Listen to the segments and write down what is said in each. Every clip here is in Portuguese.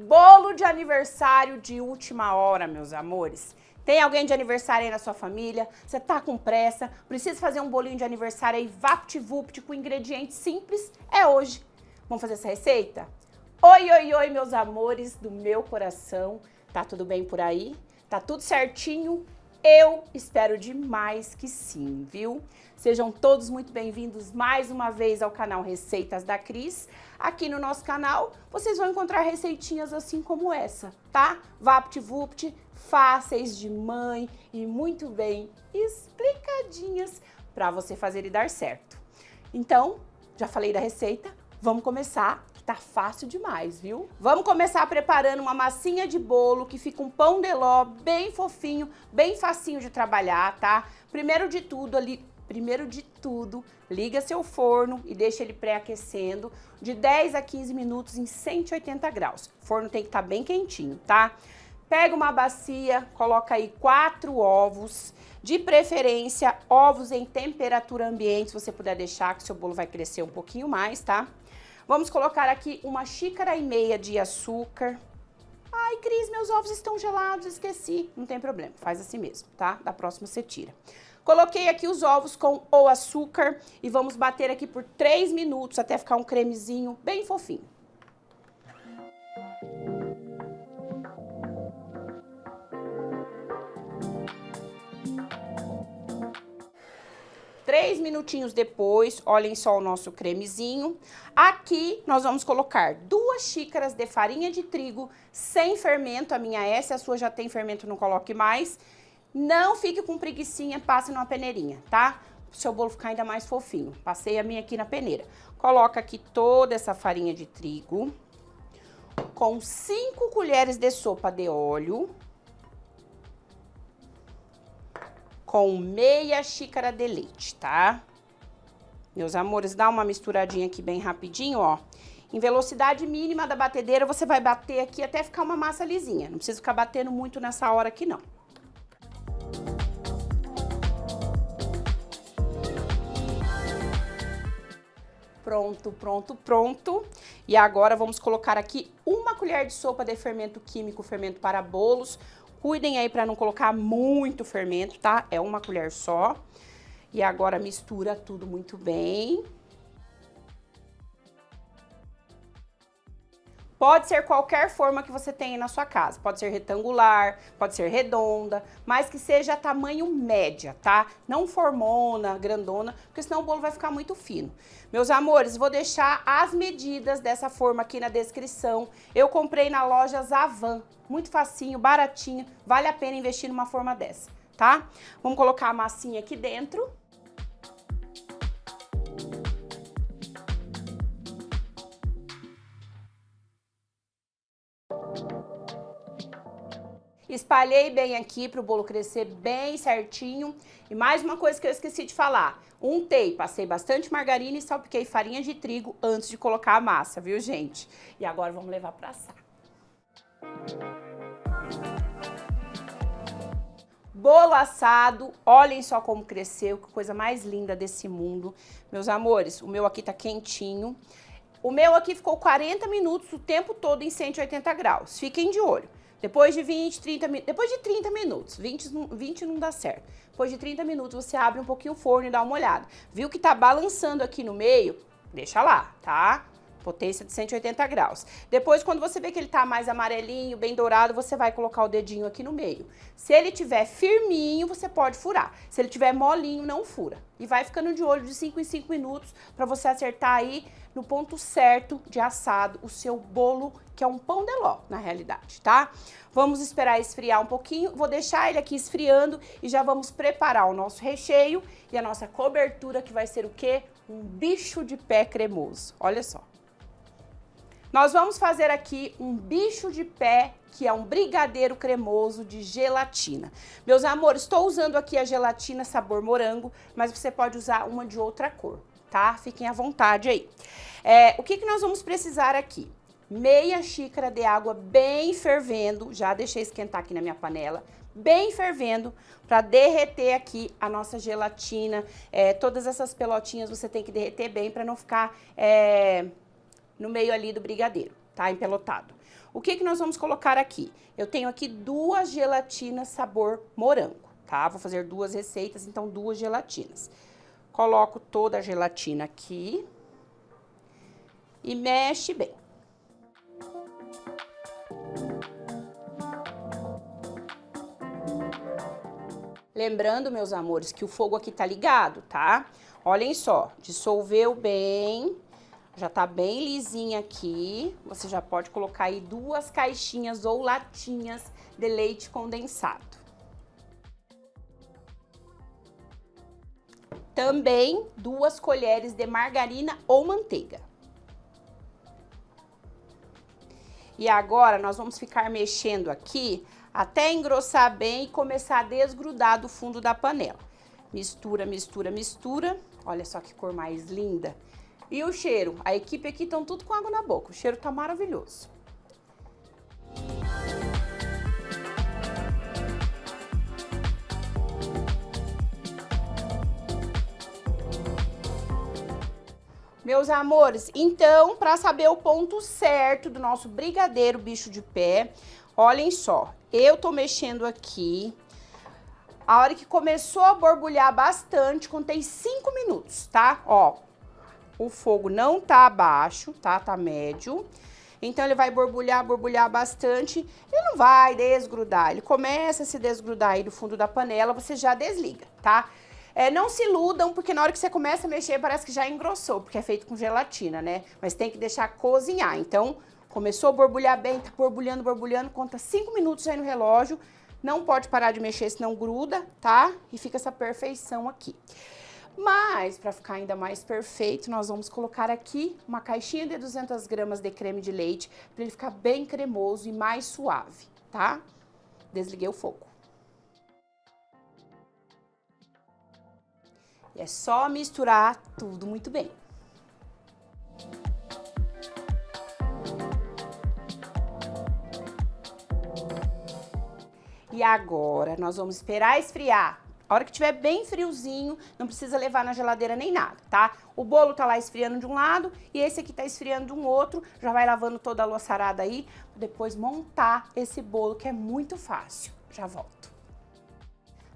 Bolo de aniversário de última hora, meus amores. Tem alguém de aniversário aí na sua família? Você tá com pressa? Precisa fazer um bolinho de aniversário aí, vapt-vupt, com ingredientes simples? É hoje. Vamos fazer essa receita? Oi, oi, oi, meus amores do meu coração. Tá tudo bem por aí? Tá tudo certinho? Eu espero demais que sim, viu? Sejam todos muito bem-vindos mais uma vez ao canal Receitas da Cris. Aqui no nosso canal vocês vão encontrar receitinhas assim como essa, tá? Vapt-vupt, fáceis de mãe e muito bem explicadinhas para você fazer e dar certo. Então, já falei da receita, vamos começar. Tá fácil demais, viu? Vamos começar preparando uma massinha de bolo que fica um pão de ló bem fofinho, bem facinho de trabalhar, tá? Primeiro de tudo, liga seu forno e deixa ele pré-aquecendo de 10 a 15 minutos em 180 graus. O forno tem que estar bem quentinho, tá? Pega uma bacia, coloca aí 4 ovos, de preferência ovos em temperatura ambiente, se você puder deixar que seu bolo vai crescer um pouquinho mais, tá? Vamos colocar aqui 1,5 xícaras de açúcar. Ai, Cris, meus ovos estão gelados, esqueci. Não tem problema, faz assim mesmo, tá? Da próxima você tira. Coloquei aqui os ovos com o açúcar e vamos bater aqui por 3 minutos até ficar um cremezinho bem fofinho. Três minutinhos depois, olhem só o nosso cremezinho. Aqui nós vamos colocar 2 xícaras de farinha de trigo sem fermento. A minha é essa, a sua já tem fermento, não coloque mais. Não fique com preguicinha, passe numa peneirinha, tá? Para o seu bolo ficar ainda mais fofinho. Passei a minha aqui na peneira. Coloca aqui toda essa farinha de trigo com 5 colheres de sopa de óleo. Com meia xícara de leite, tá? Meus amores, dá uma misturadinha aqui bem rapidinho, ó. Em velocidade mínima da batedeira, você vai bater aqui até ficar uma massa lisinha. Não precisa ficar batendo muito nessa hora aqui, não. Pronto, pronto, pronto. E agora vamos colocar aqui 1 colher de sopa de fermento químico, fermento para bolos. Cuidem aí para não colocar muito fermento, tá? É 1 colher só. E agora mistura tudo muito bem. Pode ser qualquer forma que você tenha na sua casa. Pode ser retangular, pode ser redonda, mas que seja tamanho média, tá? Não formona, grandona, porque senão o bolo vai ficar muito fino. Meus amores, vou deixar as medidas dessa forma aqui na descrição. Eu comprei na loja Zavan. Muito facinho, baratinho, vale a pena investir numa forma dessa, tá? Vamos colocar a massinha aqui dentro. Espalhei bem aqui para o bolo crescer bem certinho. E mais uma coisa que eu esqueci de falar. Untei, passei bastante margarina e salpiquei farinha de trigo antes de colocar a massa, viu, gente? E agora vamos levar para assar. Bolo assado, olhem só como cresceu, que coisa mais linda desse mundo. Meus amores, o meu aqui tá quentinho. O meu aqui ficou 40 minutos o tempo todo em 180 graus. Fiquem de olho. Depois de 30 minutos, 20 não dá certo. Depois de 30 minutos você abre um pouquinho o forno e dá uma olhada. Viu que tá balançando aqui no meio? Deixa lá, tá? Potência de 180 graus. Depois, quando você vê que ele tá mais amarelinho, bem dourado, você vai colocar o dedinho aqui no meio. Se ele tiver firminho, você pode furar. Se ele tiver molinho, não fura. E vai ficando de olho de 5 em 5 minutos para você acertar aí no ponto certo de assado o seu bolo, que é um pão de ló, na realidade, tá? Vamos esperar esfriar um pouquinho. Vou deixar ele aqui esfriando e já vamos preparar o nosso recheio e a nossa cobertura, que vai ser o quê? Um bicho de pé cremoso. Olha só. Nós vamos fazer aqui um bicho de pé, que é um brigadeiro cremoso de gelatina. Meus amores, estou usando aqui a gelatina sabor morango, mas você pode usar uma de outra cor, tá? Fiquem à vontade aí. O que nós vamos precisar aqui? Meia xícara de água bem fervendo, já deixei esquentar aqui na minha panela, bem fervendo, para derreter aqui a nossa gelatina. Todas essas pelotinhas você tem que derreter bem para não ficar no meio ali do brigadeiro, tá? Empelotado. O que nós vamos colocar aqui? Eu tenho aqui 2 gelatinas sabor morango, tá? Vou fazer 2 receitas, então 2 gelatinas. Coloco toda a gelatina aqui e mexe bem. Lembrando, meus amores, que o fogo aqui tá ligado, tá? Olhem só, dissolveu bem, já tá bem lisinha aqui. Você já pode colocar aí 2 caixinhas ou latinhas de leite condensado. Também 2 colheres de margarina ou manteiga. E agora nós vamos ficar mexendo aqui até engrossar bem e começar a desgrudar do fundo da panela. Mistura, mistura, mistura. Olha só que cor mais linda. E o cheiro? A equipe aqui estão tudo com água na boca. O cheiro tá maravilhoso. Meus amores, então, para saber o ponto certo do nosso brigadeiro bicho de pé, olhem só, eu tô mexendo aqui. A hora que começou a borbulhar bastante, contei 5 minutos, tá? Ó, o fogo não tá baixo, tá? Tá médio. Então, ele vai borbulhar, borbulhar bastante. Ele não vai desgrudar, ele começa a se desgrudar aí do fundo da panela, você já desliga, tá? Não se iludam, porque na hora que você começa a mexer, parece que já engrossou, porque é feito com gelatina, né? Mas tem que deixar cozinhar. Então, começou a borbulhar bem, tá borbulhando, borbulhando, conta 5 minutos aí no relógio. Não pode parar de mexer, senão gruda, tá? E fica essa perfeição aqui. Mas, para ficar ainda mais perfeito, nós vamos colocar aqui uma caixinha de 200 gramas de creme de leite, para ele ficar bem cremoso e mais suave, tá? Desliguei o fogo. E é só misturar tudo muito bem. E agora, nós vamos esperar esfriar. A hora que tiver bem friozinho, não precisa levar na geladeira nem nada, tá? O bolo tá lá esfriando de um lado e esse aqui tá esfriando de um outro. Já vai lavando toda a louçarada aí, pra depois montar esse bolo, que é muito fácil. Já volto.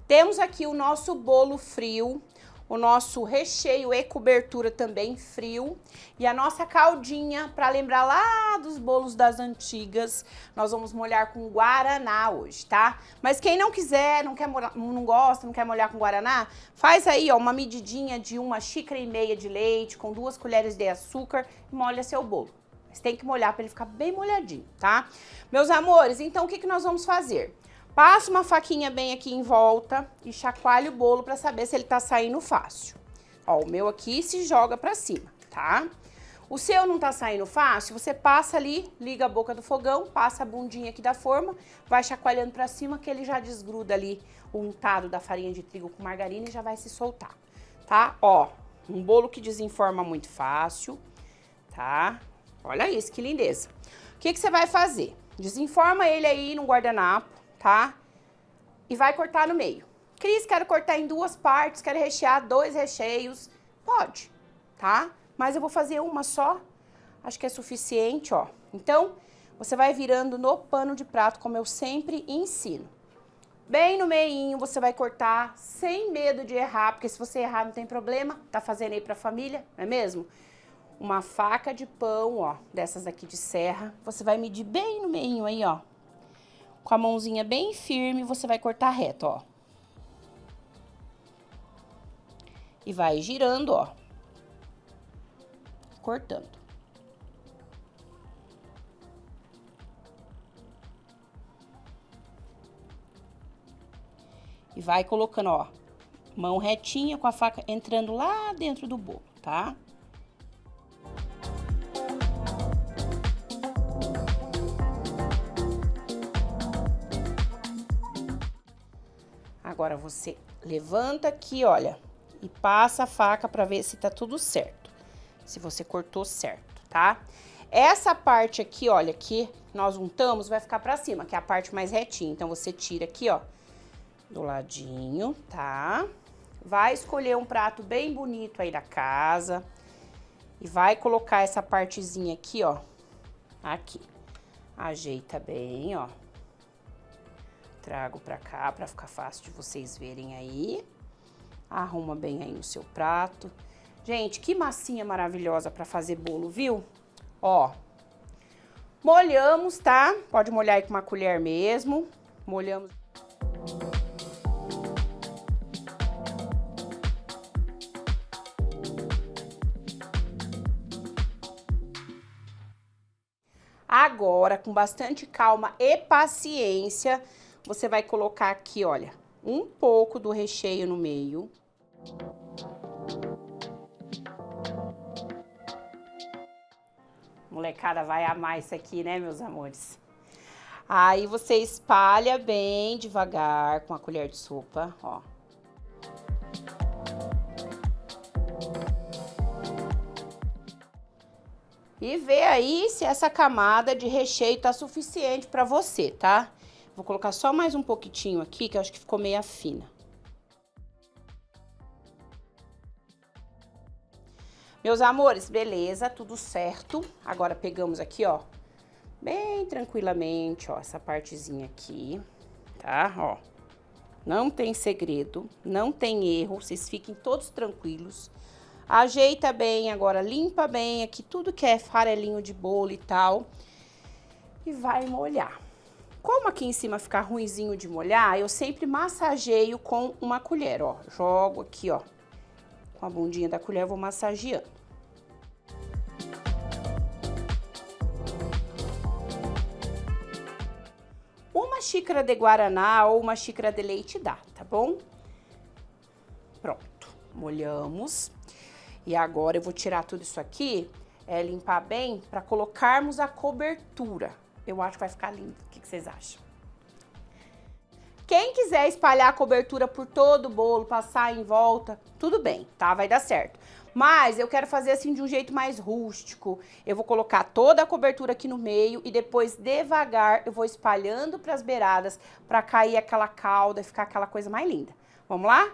Temos aqui o nosso bolo frio, o nosso recheio e cobertura também frio, e a nossa caldinha, para lembrar lá dos bolos das antigas, nós vamos molhar com guaraná hoje, tá? Mas quem não quiser, não gosta, não quer molhar com guaraná, faz aí, ó, uma medidinha de 1,5 xícaras de leite com 2 colheres de açúcar e molha seu bolo. Mas tem que molhar para ele ficar bem molhadinho, tá? Meus amores, então o que nós vamos fazer? Passa uma faquinha bem aqui em volta e chacoalha o bolo para saber se ele tá saindo fácil. Ó, o meu aqui se joga para cima, tá? O seu não tá saindo fácil, você passa ali, liga a boca do fogão, passa a bundinha aqui da forma, vai chacoalhando para cima que ele já desgruda ali o untado da farinha de trigo com margarina e já vai se soltar, tá? Ó, um bolo que desenforma muito fácil, tá? Olha isso, que lindeza. O que você vai fazer? Desenforma ele aí no guardanapo, tá? E vai cortar no meio. Cris, quero cortar em 2 partes, quero rechear 2 recheios. Pode, tá? Mas eu vou fazer uma só, acho que é suficiente, ó. Então, você vai virando no pano de prato, como eu sempre ensino. Bem no meinho, você vai cortar sem medo de errar, porque se você errar não tem problema, tá fazendo aí pra família, não é mesmo? Uma faca de pão, ó, dessas aqui de serra, você vai medir bem no meinho aí, ó. Com a mãozinha bem firme, você vai cortar reto, ó. E vai girando, ó. Cortando. E vai colocando, ó, mão retinha com a faca entrando lá dentro do bolo, tá? Agora você levanta aqui, olha, e passa a faca pra ver se tá tudo certo. Se você cortou certo, tá? Essa parte aqui, olha, que nós untamos, vai ficar pra cima, que é a parte mais retinha. Então, você tira aqui, ó, do ladinho, tá? Vai escolher um prato bem bonito aí da casa. E vai colocar essa partezinha aqui, ó, aqui. Ajeita bem, ó. Trago pra cá pra ficar fácil de vocês verem aí. Arruma bem aí no seu prato. Gente, que massinha maravilhosa pra fazer bolo, viu? Ó. Molhamos, tá? Pode molhar aí com uma colher mesmo. Molhamos. Agora, com bastante calma e paciência, você vai colocar aqui, olha, um pouco do recheio no meio. Molecada vai amar isso aqui, né, meus amores? Aí você espalha bem devagar com a colher de sopa, ó. E vê aí se essa camada de recheio tá suficiente pra você, tá? Vou colocar só mais um pouquinho aqui, que eu acho que ficou meio fina. Meus amores, beleza, tudo certo. Agora pegamos aqui, ó, bem tranquilamente, ó, essa partezinha aqui, tá? Ó, não tem segredo, não tem erro, vocês fiquem todos tranquilos. Ajeita bem agora, limpa bem aqui tudo que é farelinho de bolo e tal. E vai molhar. Como aqui em cima fica ruinzinho de molhar, eu sempre massageio com uma colher, ó. Jogo aqui, ó, com a bundinha da colher, vou massageando. Uma xícara de guaraná ou uma xícara de leite dá, tá bom? Pronto, molhamos. E agora eu vou tirar tudo isso aqui, limpar bem, para colocarmos a cobertura. Eu acho que vai ficar lindo. O que vocês acham? Quem quiser espalhar a cobertura por todo o bolo, passar em volta, tudo bem, tá? Vai dar certo. Mas eu quero fazer assim de um jeito mais rústico. Eu vou colocar toda a cobertura aqui no meio e depois, devagar, eu vou espalhando para as beiradas para cair aquela calda e ficar aquela coisa mais linda. Vamos lá?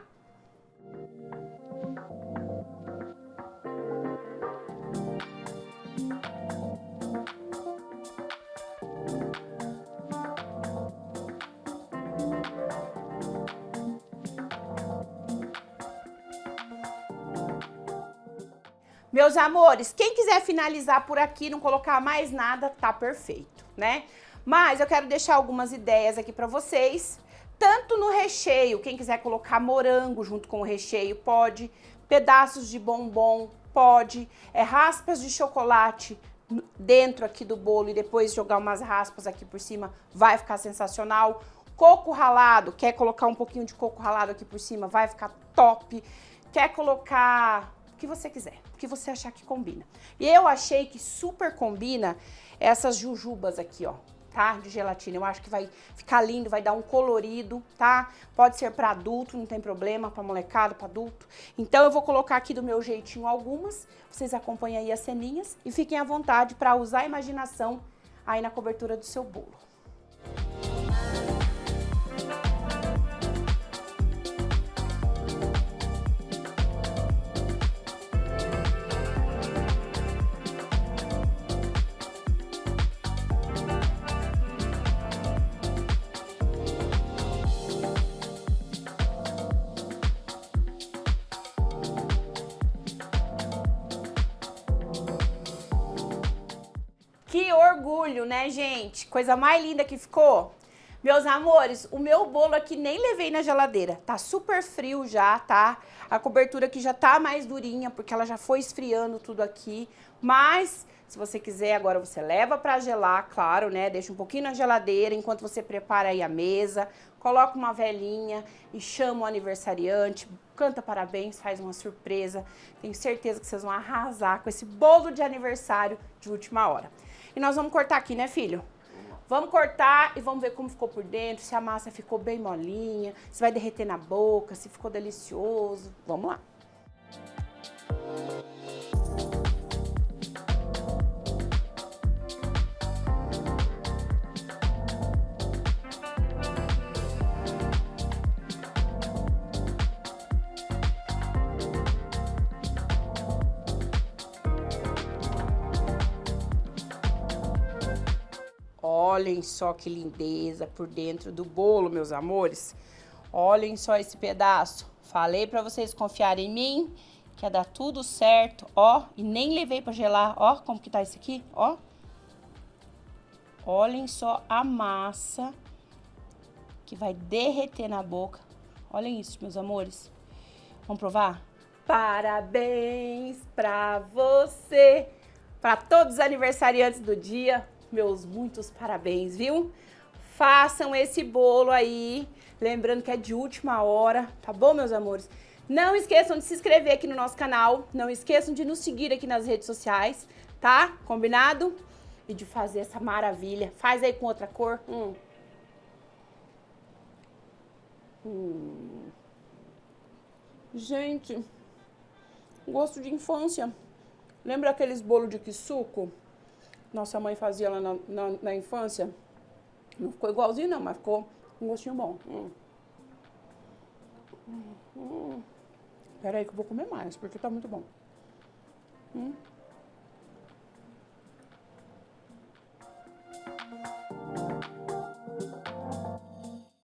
Meus amores, quem quiser finalizar por aqui, não colocar mais nada, tá perfeito, né? Mas eu quero deixar algumas ideias aqui pra vocês, tanto no recheio, quem quiser colocar morango junto com o recheio, pode, pedaços de bombom, pode, raspas de chocolate dentro aqui do bolo e depois jogar umas raspas aqui por cima, vai ficar sensacional. Coco ralado, quer colocar um pouquinho de coco ralado aqui por cima, vai ficar top. Quer colocar o que você quiser, o que você achar que combina. E eu achei que super combina essas jujubas aqui, ó, tá? De gelatina. Eu acho que vai ficar lindo, vai dar um colorido, tá? Pode ser para adulto, não tem problema, para molecada, para adulto. Então eu vou colocar aqui do meu jeitinho algumas, vocês acompanhem aí as ceninhas e fiquem à vontade para usar a imaginação aí na cobertura do seu bolo. Que orgulho, né, gente? Coisa mais linda que ficou. Meus amores, o meu bolo aqui nem levei na geladeira. Tá super frio já, tá? A cobertura aqui já tá mais durinha, porque ela já foi esfriando tudo aqui. Mas, se você quiser, agora você leva pra gelar, claro, né? Deixa um pouquinho na geladeira enquanto você prepara aí a mesa. Coloca uma velinha e chama o aniversariante. Canta parabéns, faz uma surpresa. Tenho certeza que vocês vão arrasar com esse bolo de aniversário de última hora. E nós vamos cortar aqui, né, filho? Vamos cortar e vamos ver como ficou por dentro, se a massa ficou bem molinha, se vai derreter na boca, se ficou delicioso. Vamos lá. Olhem só que lindeza por dentro do bolo, meus amores. Olhem só esse pedaço. Falei pra vocês confiarem em mim, que ia dar tudo certo, ó. E nem levei pra gelar, ó, como que tá isso aqui, ó. Olhem só a massa que vai derreter na boca. Olhem isso, meus amores. Vamos provar? Parabéns pra você, pra todos os aniversariantes do dia. Meus muitos parabéns, viu? Façam esse bolo aí, lembrando que é de última hora, tá bom, meus amores? Não esqueçam de se inscrever aqui no nosso canal, não esqueçam de nos seguir aqui nas redes sociais, tá? Combinado? E de fazer essa maravilha. Faz aí com outra cor. Gente, gosto de infância. Lembra aqueles bolos de quiçuco? Nossa mãe fazia lá na infância. Não ficou igualzinho não, mas ficou um gostinho bom. Peraí que eu vou comer mais, porque tá muito bom.